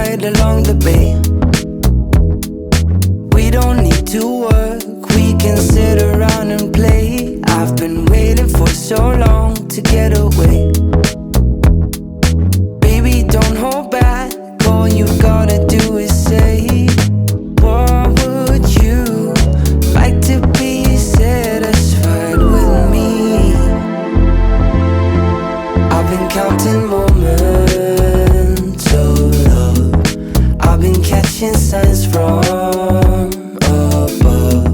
right along the bay. We don't need to work, we can sit around and play. I've been waiting for so long to get away. Baby, don't hold back, all you gotta do is say, what would you like to be satisfied with me? I've been counting moments of love, I've been catching signs from above.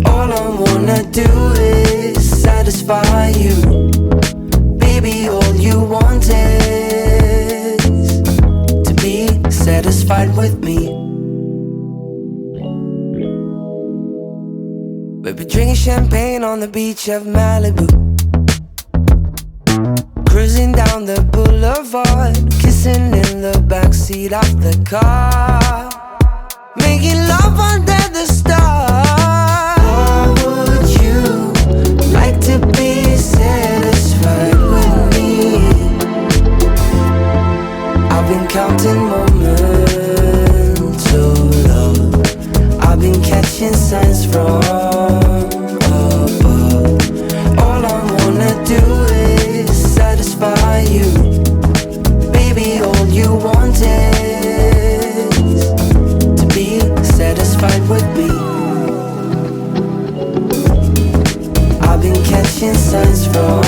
All I wanna do is satisfy you. Baby, all you want is to be satisfied with me. We'll be drinking champagne on the beach of Malibu, cruising down the boulevard, kissing in the backseat of the car, making love under the stars. What would you like to be satisfied with me? I've been counting moments of love, I've been catching signs from above. All I wanna do is satisfy you. Baby, all you want is to be satisfied with me. I've been catching signs from